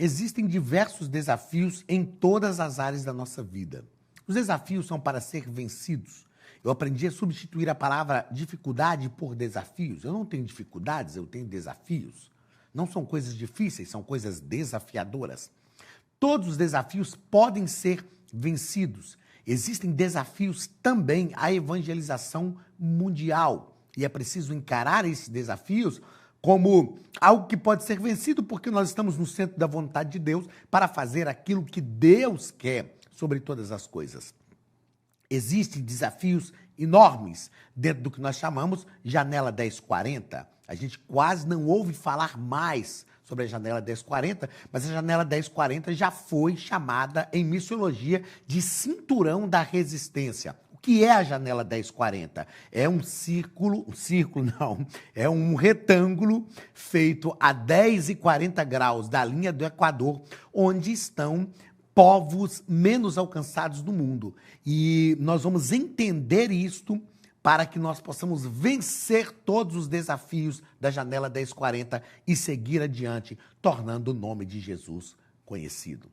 Existem diversos desafios em todas as áreas da nossa vida. Os desafios são para ser vencidos. Eu aprendi a substituir a palavra dificuldade por desafios. Eu não tenho dificuldades, eu tenho desafios. Não são coisas difíceis, são coisas desafiadoras. Todos os desafios podem ser vencidos. Existem desafios também à evangelização mundial. E é preciso encarar esses desafios como algo que pode ser vencido, porque nós estamos no centro da vontade de Deus para fazer aquilo que Deus quer sobre todas as coisas. Existem desafios enormes dentro do que nós chamamos Janela 1040. A gente quase não ouve falar mais sobre a Janela 1040, mas a Janela 1040 já foi chamada em missiologia de cinturão da resistência. O que é a Janela 1040? É um é um retângulo feito a 10 e 40 graus da linha do Equador, onde estão povos menos alcançados do mundo. E nós vamos entender isto para que nós possamos vencer todos os desafios da Janela 1040 e seguir adiante, tornando o nome de Jesus conhecido.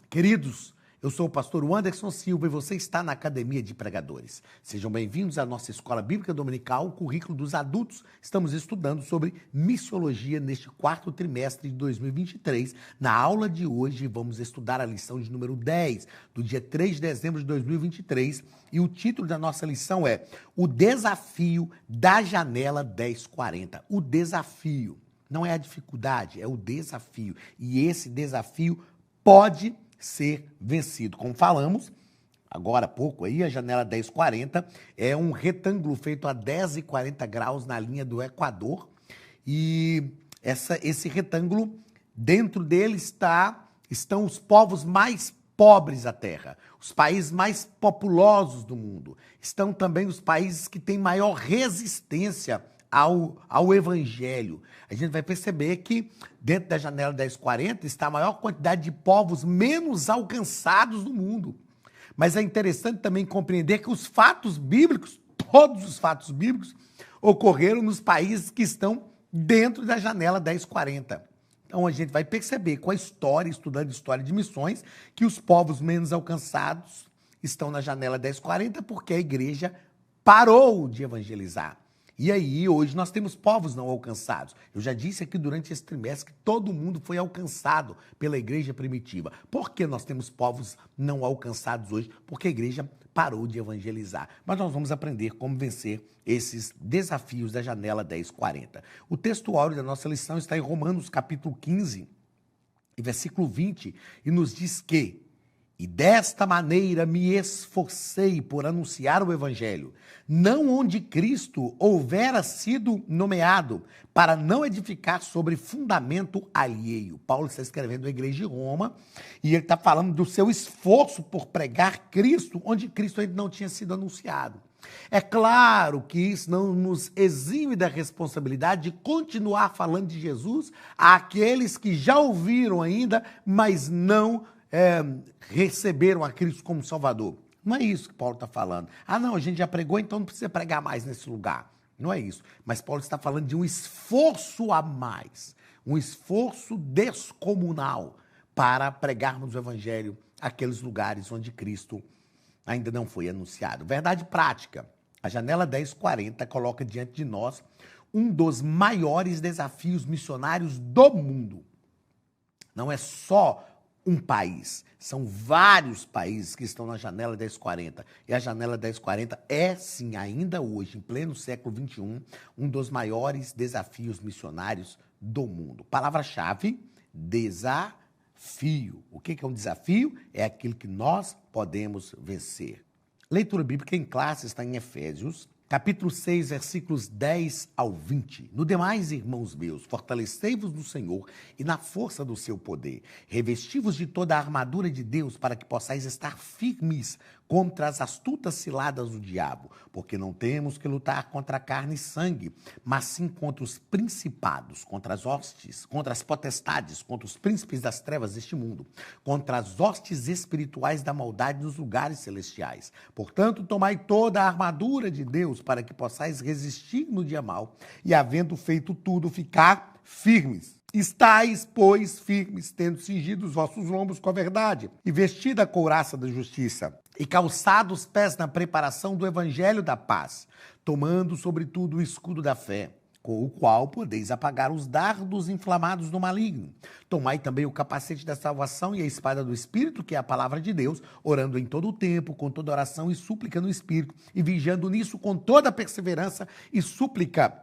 Queridos, eu sou o pastor Anderson Silva e você está na Academia de Pregadores. Sejam bem-vindos à nossa Escola Bíblica Dominical, o currículo dos adultos. Estamos estudando sobre missiologia neste quarto trimestre de 2023. Na aula de hoje, vamos estudar a lição de número 10, do dia 3 de dezembro de 2023. E o título da nossa lição é O Desafio da Janela 1040. O desafio. Não é a dificuldade, é o desafio. E esse desafio pode ser vencido. Como falamos agora há pouco, aí, a Janela 1040 é um retângulo feito a 10 e 40 graus na linha do Equador. E esse retângulo, dentro dele estão os povos mais pobres da Terra, os países mais populosos do mundo. Estão também os países que têm maior resistência ao Evangelho. A gente vai perceber que dentro da Janela 1040 está a maior quantidade de povos menos alcançados do mundo. Mas é interessante também compreender que os fatos bíblicos, todos os fatos bíblicos, ocorreram nos países que estão dentro da Janela 1040. Então a gente vai perceber com a história, estudando história de missões, que os povos menos alcançados estão na Janela 1040 porque a igreja parou de evangelizar. E aí, hoje, nós temos povos não alcançados. Eu já disse aqui durante esse trimestre que todo mundo foi alcançado pela igreja primitiva. Por que nós temos povos não alcançados hoje? Porque a igreja parou de evangelizar. Mas nós vamos aprender como vencer esses desafios da Janela 1040. O texto áureo da nossa lição está em Romanos, capítulo 15, e versículo 20, e nos diz que e desta maneira me esforcei por anunciar o Evangelho, não onde Cristo houvera sido nomeado, para não edificar sobre fundamento alheio. Paulo está escrevendo à igreja de Roma e ele está falando do seu esforço por pregar Cristo, onde Cristo ainda não tinha sido anunciado. É claro que isso não nos exime da responsabilidade de continuar falando de Jesus àqueles que já ouviram ainda, mas não receberam a Cristo como Salvador. Não é isso que Paulo está falando. Ah, não, a gente já pregou, então não precisa pregar mais nesse lugar. Não é isso. Mas Paulo está falando de um esforço a mais, um esforço descomunal para pregarmos o Evangelho àqueles lugares onde Cristo ainda não foi anunciado. Verdade prática. A Janela 1040 coloca diante de nós um dos maiores desafios missionários do mundo. Não é só um país, são vários países que estão na Janela 1040. E a Janela 1040 é, sim, ainda hoje, em pleno século XXI, um dos maiores desafios missionários do mundo. Palavra-chave, desafio. O que é um desafio? É aquilo que nós podemos vencer. Leitura bíblica em classe está em Efésios, capítulo 6, versículos 10 ao 20. No demais, irmãos meus, fortalecei-vos no Senhor e na força do seu poder. Revesti-vos de toda a armadura de Deus para que possais estar firmes contra as astutas ciladas do diabo, porque não temos que lutar contra a carne e sangue, mas sim contra os principados, contra as hostes, contra as potestades, contra os príncipes das trevas deste mundo, contra as hostes espirituais da maldade nos lugares celestiais. Portanto, tomai toda a armadura de Deus para que possais resistir no dia mau e, havendo feito tudo, ficar firmes. Estais, pois, firmes, tendo cingido os vossos lombos com a verdade, e vestida a couraça da justiça, e calçados os pés na preparação do evangelho da paz, tomando sobretudo o escudo da fé, com o qual podeis apagar os dardos inflamados do maligno. Tomai também o capacete da salvação e a espada do Espírito, que é a palavra de Deus, orando em todo o tempo, com toda oração e súplica no Espírito, e vigiando nisso com toda perseverança e súplica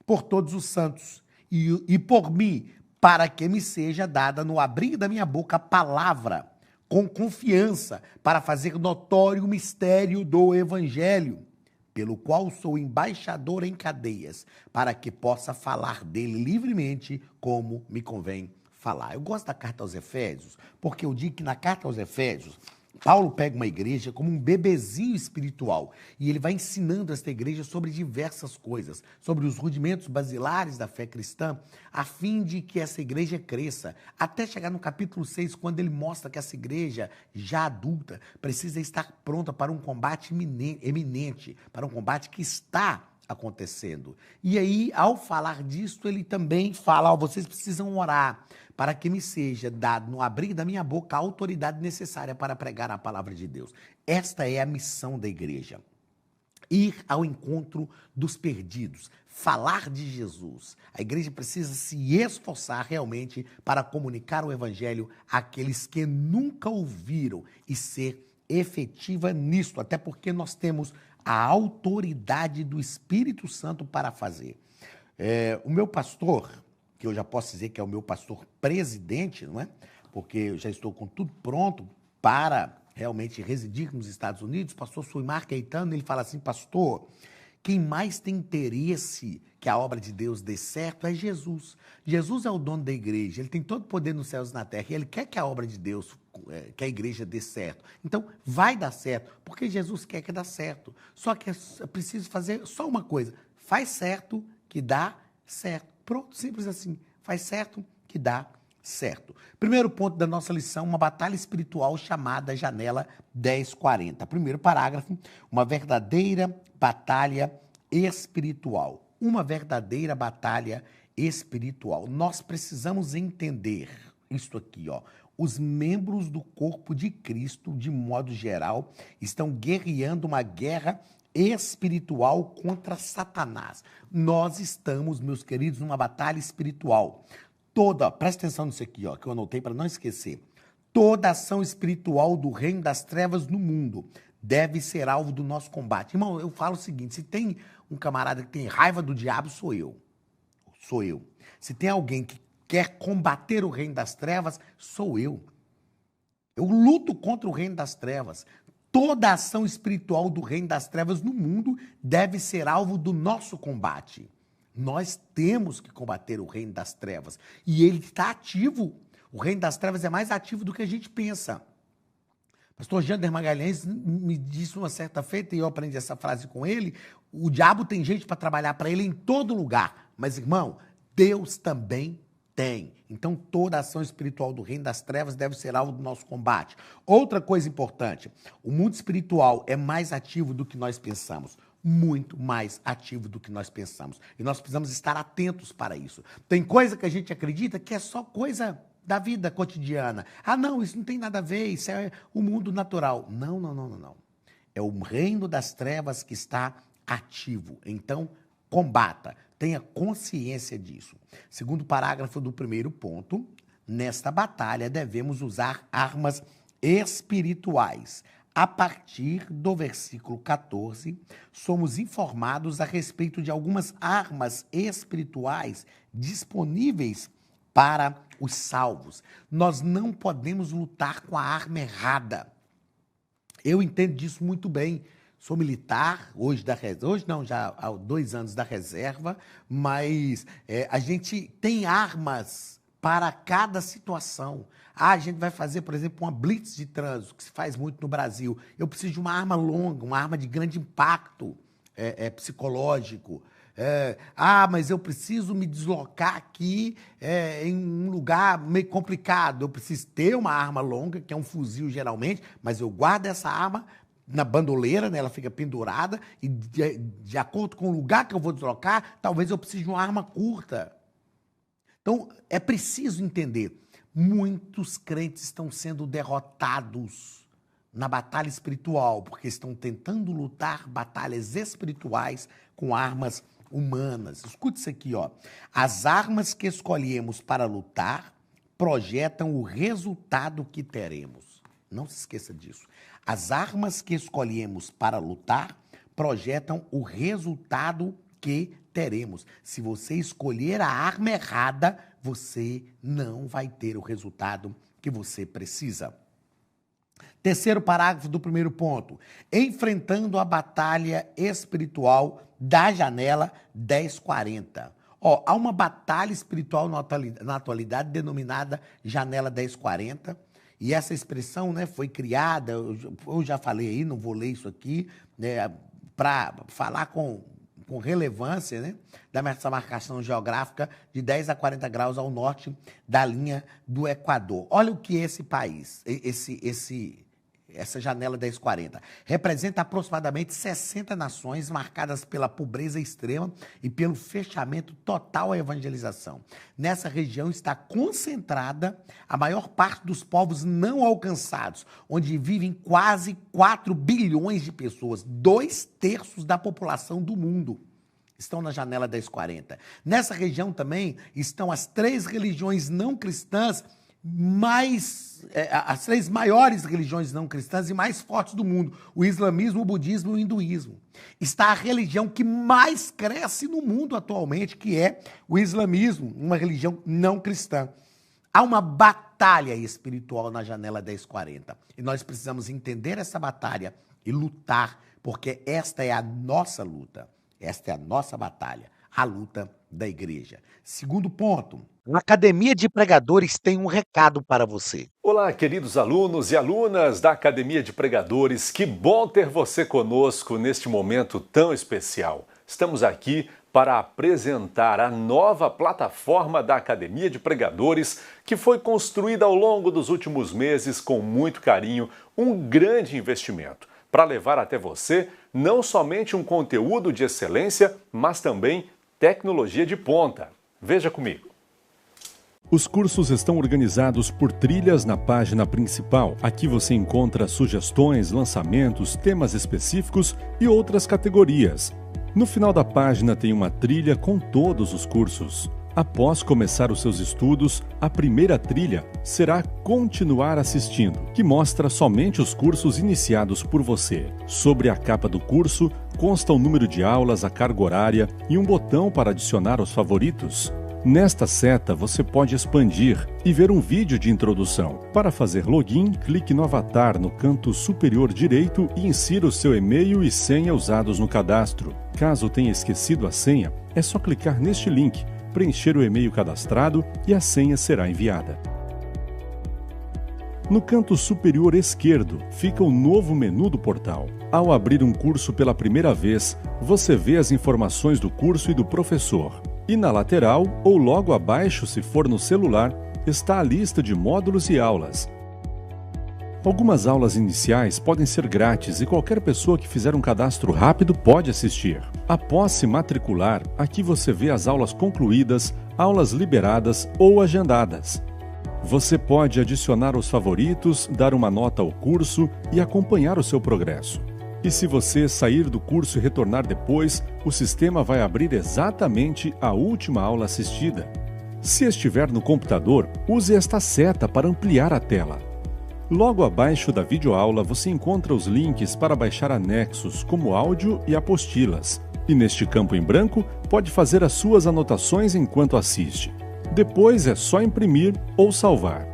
por todos os santos, e por mim, para que me seja dada no abrir da minha boca a palavra, com confiança, para fazer notório o mistério do Evangelho, pelo qual sou embaixador em cadeias, para que possa falar dele livremente, como me convém falar. Eu gosto da carta aos Efésios, porque eu digo que na carta aos Efésios, Paulo pega uma igreja como um bebezinho espiritual e ele vai ensinando esta igreja sobre diversas coisas, sobre os rudimentos basilares da fé cristã, a fim de que essa igreja cresça, até chegar no capítulo 6, quando ele mostra que essa igreja, já adulta, precisa estar pronta para um combate eminente, para um combate que está acontecendo. E aí, ao falar disso, ele também fala, vocês precisam orar para que me seja dado no abrir da minha boca a autoridade necessária para pregar a palavra de Deus. Esta é a missão da igreja. Ir ao encontro dos perdidos, falar de Jesus. A igreja precisa se esforçar realmente para comunicar o evangelho àqueles que nunca ouviram e ser efetiva nisto, até porque nós temos a autoridade do Espírito Santo para fazer. O meu pastor, que eu já posso dizer que é o meu pastor presidente, não é? Porque eu já estou com tudo pronto para realmente residir nos Estados Unidos, pastor Suimar Caetano, ele fala assim, pastor, quem mais tem interesse que a obra de Deus dê certo é Jesus. Jesus é o dono da igreja, ele tem todo o poder nos céus e na terra, e ele quer que a obra de Deus, que a igreja dê certo. Então, vai dar certo, porque Jesus quer que dê certo. Só que é preciso fazer só uma coisa, faz certo que dá certo. Pronto, simples assim, faz certo que dá certo. Primeiro ponto da nossa lição, uma batalha espiritual chamada Janela 1040. Primeiro parágrafo, uma verdadeira batalha espiritual. Uma verdadeira batalha espiritual. Nós precisamos entender isto aqui, ó. Os membros do corpo de Cristo, de modo geral, estão guerreando uma guerra espiritual contra Satanás. Nós estamos, meus queridos, numa batalha espiritual. Presta atenção nisso aqui, ó, que eu anotei para não esquecer. Toda ação espiritual do reino das trevas no mundo deve ser alvo do nosso combate. Irmão, eu falo o seguinte, se tem um camarada que tem raiva do diabo, sou eu. Sou eu. Se tem alguém que quer combater o reino das trevas, sou eu. Eu luto contra o reino das trevas. Toda ação espiritual do reino das trevas no mundo deve ser alvo do nosso combate. Nós temos que combater o reino das trevas. E ele está ativo. O reino das trevas é mais ativo do que a gente pensa. Pastor Jander Magalhães me disse uma certa feita, e eu aprendi essa frase com ele, o diabo tem gente para trabalhar para ele em todo lugar. Mas, irmão, Deus também tem. Então, toda ação espiritual do reino das trevas deve ser alvo do nosso combate. Outra coisa importante, o mundo espiritual é mais ativo do que nós pensamos. Muito mais ativo do que nós pensamos. E nós precisamos estar atentos para isso. Tem coisa que a gente acredita que é só coisa da vida cotidiana. Ah, não, isso não tem nada a ver, isso é o mundo natural. Não, não, não, não, não. É o reino das trevas que está ativo. Então, combata. Tenha consciência disso. Segundo parágrafo do primeiro ponto, nesta batalha devemos usar armas espirituais. A partir do versículo 14, somos informados a respeito de algumas armas espirituais disponíveis para os salvos. Nós não podemos lutar com a arma errada. Eu entendo disso muito bem. Sou militar, hoje não, já há 2 anos da reserva, mas a gente tem armas para cada situação. A gente vai fazer, por exemplo, uma blitz de trânsito, que se faz muito no Brasil. Eu preciso de uma arma longa, uma arma de grande impacto psicológico. Mas eu preciso me deslocar aqui em um lugar meio complicado. Eu preciso ter uma arma longa, que é um fuzil geralmente, mas eu guardo essa arma na bandoleira, né? Ela fica pendurada, e de acordo com o lugar que eu vou deslocar, talvez eu precise de uma arma curta. Então, é preciso entender, muitos crentes estão sendo derrotados na batalha espiritual, porque estão tentando lutar batalhas espirituais com armas humanas. Escute isso aqui, ó. As armas que escolhemos para lutar projetam o resultado que teremos. Não se esqueça disso. As armas que escolhemos para lutar projetam o resultado que teremos. Se você escolher a arma errada, você não vai ter o resultado que você precisa. Terceiro parágrafo do primeiro ponto. Enfrentando a batalha espiritual da janela 1040. Há uma batalha espiritual na atualidade denominada janela 1040. E essa expressão, né, foi criada, eu já falei aí, não vou ler isso aqui, né, para falar com relevância, né, dessa marcação geográfica de 10 a 40 graus ao norte da linha do Equador. Olha o que é esse país, essa janela 1040. Representa aproximadamente 60 nações marcadas pela pobreza extrema e pelo fechamento total à evangelização. Nessa região está concentrada a maior parte dos povos não alcançados, onde vivem quase 4 bilhões de pessoas, 2/3 da população do mundo. Estão na janela 1040. Nessa região também estão as 3 religiões não cristãs as 3 maiores religiões não cristãs e mais fortes do mundo, o islamismo, o budismo e o hinduísmo. Está a religião que mais cresce no mundo atualmente, que é o islamismo, uma religião não cristã. Há uma batalha espiritual na janela 1040 e nós precisamos entender essa batalha e lutar, porque esta é a nossa luta, esta é a nossa batalha, a luta da igreja. Segundo ponto, a Academia de Pregadores tem um recado para você. Olá, queridos alunos e alunas da Academia de Pregadores, que bom ter você conosco neste momento tão especial. Estamos aqui para apresentar a nova plataforma da Academia de Pregadores, que foi construída ao longo dos últimos meses com muito carinho, um grande investimento, para levar até você não somente um conteúdo de excelência, mas também tecnologia de ponta. Veja comigo. Os cursos estão organizados por trilhas na página principal. Aqui você encontra sugestões, lançamentos, temas específicos e outras categorias. No final da página tem uma trilha com todos os cursos. Após começar os seus estudos, a primeira trilha será Continuar Assistindo, que mostra somente os cursos iniciados por você. Sobre a capa do curso, consta o número de aulas, a carga horária e um botão para adicionar aos favoritos. Nesta seta, você pode expandir e ver um vídeo de introdução. Para fazer login, clique no avatar no canto superior direito e insira o seu e-mail e senha usados no cadastro. Caso tenha esquecido a senha, é só clicar neste link, preencher o e-mail cadastrado e a senha será enviada. No canto superior esquerdo fica o novo menu do portal. Ao abrir um curso pela primeira vez, você vê as informações do curso e do professor. E na lateral, ou logo abaixo se for no celular, está a lista de módulos e aulas. Algumas aulas iniciais podem ser grátis e qualquer pessoa que fizer um cadastro rápido pode assistir. Após se matricular, aqui você vê as aulas concluídas, aulas liberadas ou agendadas. Você pode adicionar os favoritos, dar uma nota ao curso e acompanhar o seu progresso. E se você sair do curso e retornar depois, o sistema vai abrir exatamente a última aula assistida. Se estiver no computador, use esta seta para ampliar a tela. Logo abaixo da videoaula você encontra os links para baixar anexos, como áudio e apostilas. E neste campo em branco, pode fazer as suas anotações enquanto assiste. Depois é só imprimir ou salvar.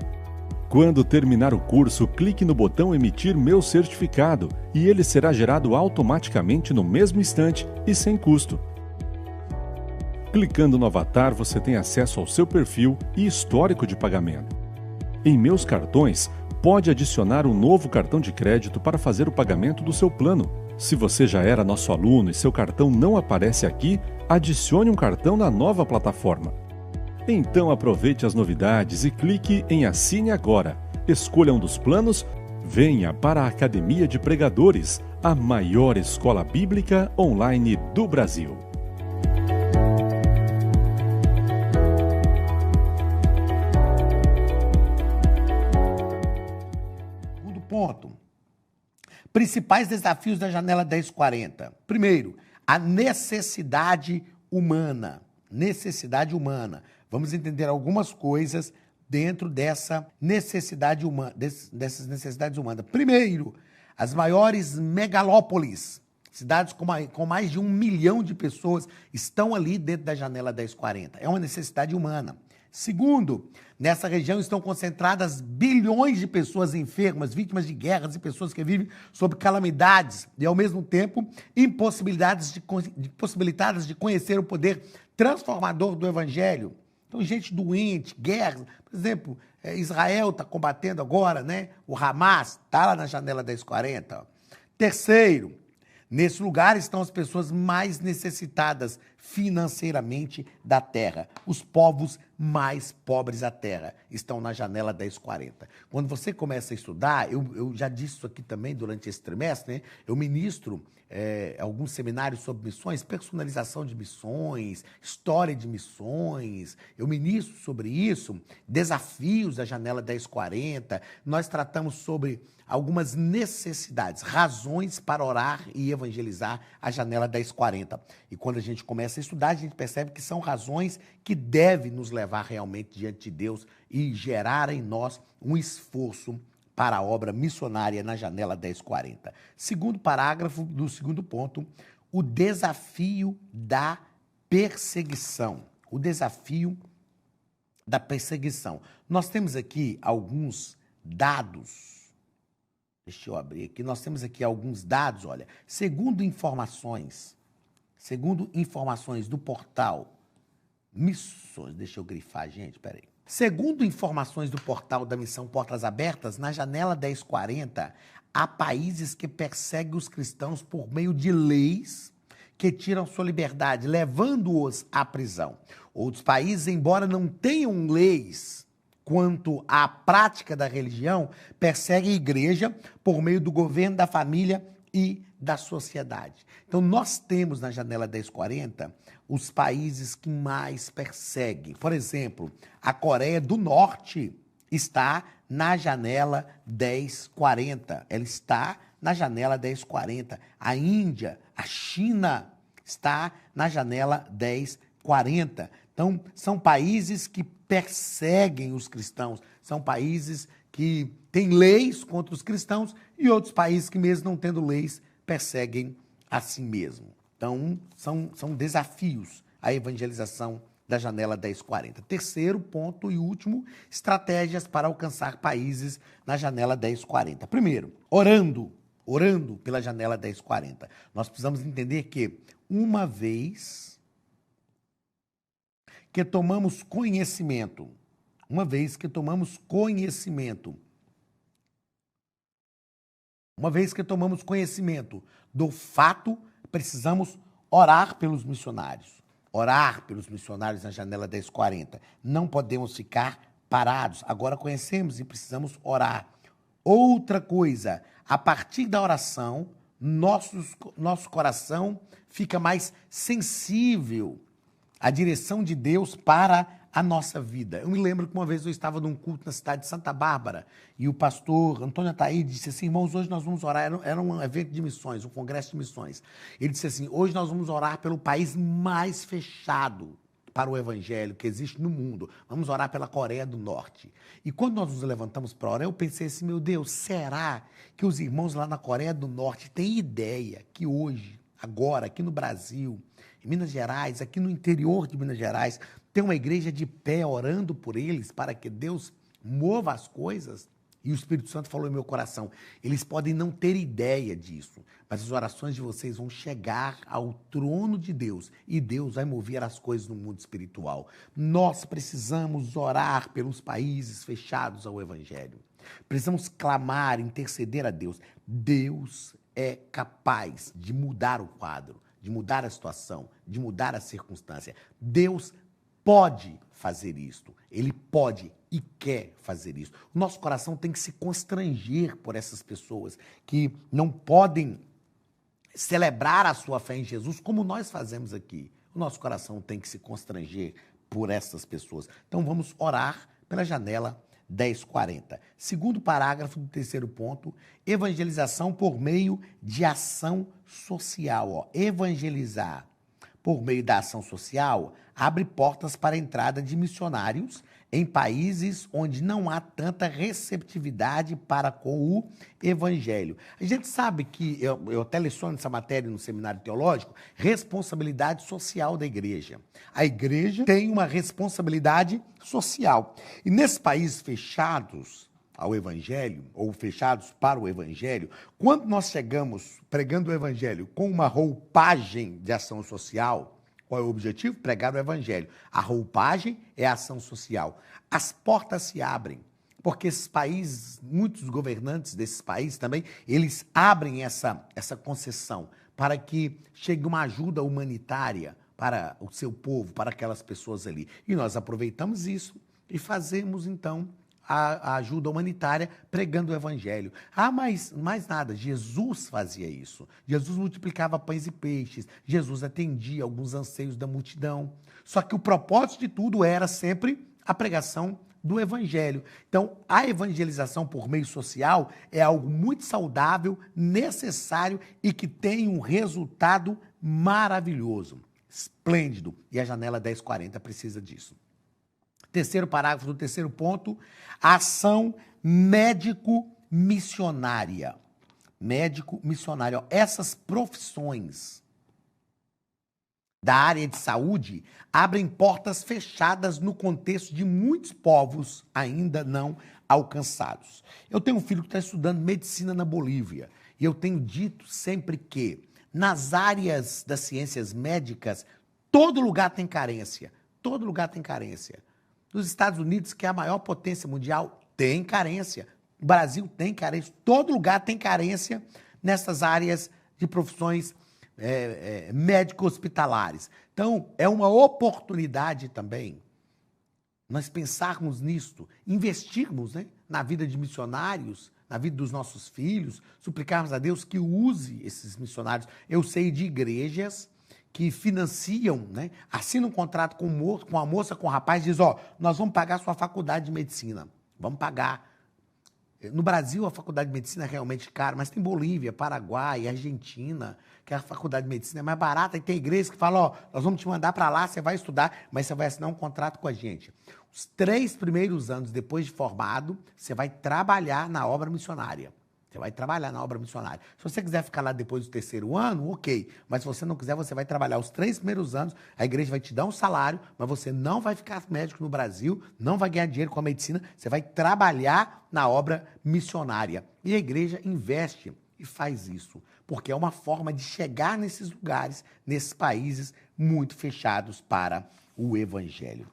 Quando terminar o curso, clique no botão Emitir meu certificado e ele será gerado automaticamente no mesmo instante e sem custo. Clicando no avatar, você tem acesso ao seu perfil e histórico de pagamento. Em Meus Cartões, pode adicionar um novo cartão de crédito para fazer o pagamento do seu plano. Se você já era nosso aluno e seu cartão não aparece aqui, adicione um cartão na nova plataforma. Então aproveite as novidades e clique em Assine Agora. Escolha um dos planos, venha para a Academia de Pregadores, a maior escola bíblica online do Brasil. ponto. Principais desafios da janela 1040. Primeiro, a necessidade humana. Necessidade humana. Vamos entender algumas coisas dentro dessa necessidade humana, dessas necessidades humanas. Primeiro, as maiores megalópolis, cidades com mais de 1 milhão de pessoas, estão ali dentro da janela 1040. É uma necessidade humana. Segundo, nessa região estão concentradas bilhões de pessoas enfermas, vítimas de guerras e pessoas que vivem sob calamidades e, ao mesmo tempo, impossibilitadas de conhecer o poder transformador do Evangelho. Então, gente doente, guerras. Por exemplo, Israel está combatendo agora, né? O Hamas está lá na janela 1040. Terceiro, nesse lugar estão as pessoas mais necessitadas financeiramente da terra. Os povos mais pobres da terra estão na janela 1040. Quando você começa a estudar, eu já disse isso aqui também durante esse trimestre, né? Eu ministro alguns seminários sobre missões, personalização de missões, história de missões. Eu ministro sobre isso, desafios da janela 1040. Nós tratamos sobre algumas necessidades, razões para orar e evangelizar a janela 1040. E quando a gente começa a estudar, a gente percebe que são razões que devem nos levar realmente diante de Deus e gerar em nós um esforço para a obra missionária na janela 1040. Segundo parágrafo do segundo ponto, o desafio da perseguição. O desafio da perseguição. Nós temos aqui alguns dados. Deixa eu abrir aqui. Nós temos aqui alguns dados, olha. Segundo informações do portal Missões, deixa eu grifar, gente, peraí. Segundo informações do portal da Missão Portas Abertas, na janela 1040, há países que perseguem os cristãos por meio de leis que tiram sua liberdade, levando-os à prisão. Outros países, embora não tenham leis quanto à prática da religião, perseguem a igreja por meio do governo, da família e da sociedade. Então, nós temos na janela 1040 os países que mais perseguem. Por exemplo, a Coreia do Norte está na janela 1040. Ela está na janela 1040. A Índia, a China está na janela 1040. Então, são países que perseguem os cristãos, são países que têm leis contra os cristãos e outros países que, mesmo não tendo leis, perseguem a si mesmo. Então, são desafios à evangelização da janela 1040. Terceiro ponto e último, estratégias para alcançar países na janela 1040. Primeiro, orando pela janela 1040. Nós precisamos entender que uma vez que tomamos conhecimento do fato, precisamos orar pelos missionários na janela 1040. Não podemos ficar parados. Agora conhecemos e precisamos orar. Outra coisa, a partir da oração, nosso coração fica mais sensível à direção de Deus para a nossa vida. Eu me lembro que uma vez eu estava num culto na cidade de Santa Bárbara e o pastor Antônio Ataíde disse assim: irmãos, hoje nós vamos orar. Era um evento de missões, um congresso de missões. Ele disse assim: hoje nós vamos orar pelo país mais fechado para o evangelho que existe no mundo. Vamos orar pela Coreia do Norte. E quando nós nos levantamos para orar, eu pensei assim: meu Deus, será que os irmãos lá na Coreia do Norte têm ideia que hoje, agora, aqui no Brasil, em Minas Gerais, aqui no interior de Minas Gerais, tem uma igreja de pé orando por eles para que Deus mova as coisas? E o Espírito Santo falou em meu coração: eles podem não ter ideia disso, mas as orações de vocês vão chegar ao trono de Deus e Deus vai mover as coisas no mundo espiritual. Nós precisamos orar pelos países fechados ao Evangelho. Precisamos clamar, interceder a Deus. Deus é capaz de mudar o quadro, de mudar a situação, de mudar a circunstância. Deus pode fazer isto. Ele pode e quer fazer isso. O nosso coração tem que se constranger por essas pessoas que não podem celebrar a sua fé em Jesus como nós fazemos aqui. O nosso coração tem que se constranger por essas pessoas. Então vamos orar pela janela 10:40. Segundo parágrafo do terceiro ponto, evangelização por meio de ação social. Evangelizar por meio da ação social abre portas para a entrada de missionários em países onde não há tanta receptividade para com o evangelho. A gente sabe que, eu até leciono essa matéria no seminário teológico, responsabilidade social da igreja. A igreja tem uma responsabilidade social. E nesses países fechados ao evangelho, ou fechados para o evangelho, quando nós chegamos pregando o evangelho com uma roupagem de ação social, qual é o objetivo? Pregar o evangelho. A roupagem é a ação social. As portas se abrem, porque esses países, muitos governantes desses países também, eles abrem essa concessão para que chegue uma ajuda humanitária para o seu povo, para aquelas pessoas ali. E nós aproveitamos isso e fazemos, então, a ajuda humanitária pregando o evangelho. Mas mais nada, Jesus fazia isso. Jesus multiplicava pães e peixes, Jesus atendia alguns anseios da multidão. Só que o propósito de tudo era sempre a pregação do evangelho. Então, a evangelização por meio social é algo muito saudável, necessário e que tem um resultado maravilhoso, esplêndido. E a janela 10:40 precisa disso. Terceiro parágrafo do terceiro ponto, ação médico-missionária. Médico-missionário. Essas profissões da área de saúde abrem portas fechadas no contexto de muitos povos ainda não alcançados. Eu tenho um filho que está estudando medicina na Bolívia e eu tenho dito sempre que nas áreas das ciências médicas, todo lugar tem carência. Todo lugar tem carência. Nos Estados Unidos, que é a maior potência mundial, tem carência. O Brasil tem carência. Todo lugar tem carência nessas áreas de profissões médico-hospitalares. Então, é uma oportunidade também nós pensarmos nisto, investirmos, né, na vida de missionários, na vida dos nossos filhos, suplicarmos a Deus que use esses missionários. Eu sei de igrejas que financiam, né, assinam um contrato com a moça, com o rapaz, diz, nós vamos pagar a sua faculdade de medicina, vamos pagar. No Brasil, a faculdade de medicina é realmente cara, mas tem Bolívia, Paraguai, Argentina, que a faculdade de medicina é mais barata, e tem igrejas que falam, nós vamos te mandar para lá, você vai estudar, mas você vai assinar um contrato com a gente. Os 3 primeiros anos depois de formado, você vai trabalhar na obra missionária. Você vai trabalhar na obra missionária. Se você quiser ficar lá depois do 3º ano, ok. Mas se você não quiser, você vai trabalhar os 3 primeiros anos, a igreja vai te dar um salário, mas você não vai ficar médico no Brasil, não vai ganhar dinheiro com a medicina, você vai trabalhar na obra missionária. E a igreja investe e faz isso, porque é uma forma de chegar nesses lugares, nesses países muito fechados para o evangelho.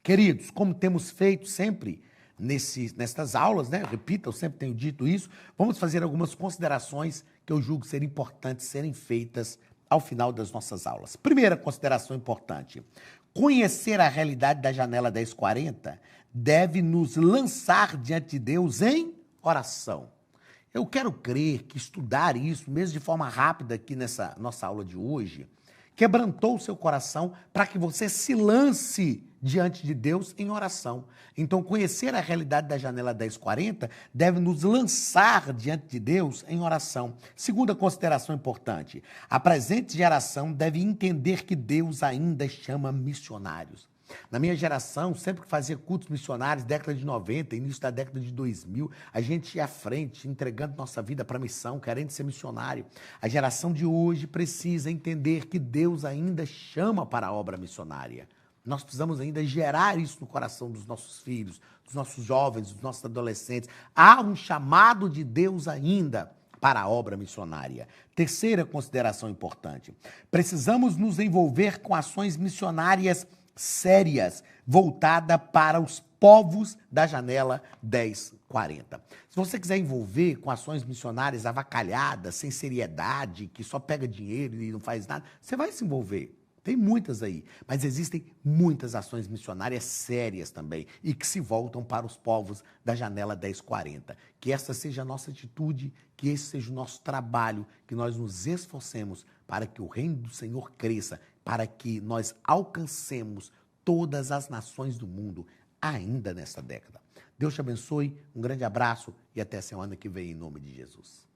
Queridos, como temos feito sempre nestas aulas, né? Repita, eu sempre tenho dito isso. Vamos fazer algumas considerações que eu julgo ser importantes serem feitas ao final das nossas aulas. Primeira consideração importante: conhecer a realidade da janela 10:40 deve nos lançar diante de Deus em oração. Eu quero crer que estudar isso, mesmo de forma rápida aqui nessa nossa aula de hoje, quebrantou o seu coração para que você se lance diante de Deus em oração. Então, conhecer a realidade da janela 10:40 deve nos lançar diante de Deus em oração. Segunda consideração importante: a presente geração deve entender que Deus ainda chama missionários. Na minha geração, sempre que fazia cultos missionários, década de 90, início da década de 2000, a gente ia à frente, entregando nossa vida para a missão, querendo ser missionário. A geração de hoje precisa entender que Deus ainda chama para a obra missionária. Nós precisamos ainda gerar isso no coração dos nossos filhos, dos nossos jovens, dos nossos adolescentes. Há um chamado de Deus ainda para a obra missionária. Terceira consideração importante: precisamos nos envolver com ações missionárias sérias, voltada para os povos da janela 10:40. Se você quiser envolver com ações missionárias avacalhadas, sem seriedade, que só pega dinheiro e não faz nada, você vai se envolver. Tem muitas aí, mas existem muitas ações missionárias sérias também e que se voltam para os povos da janela 10:40. Que essa seja a nossa atitude, que esse seja o nosso trabalho, que nós nos esforcemos para que o reino do Senhor cresça, para que nós alcancemos todas as nações do mundo. ainda nesta década. Deus te abençoe, um grande abraço e até semana que vem, em nome de Jesus.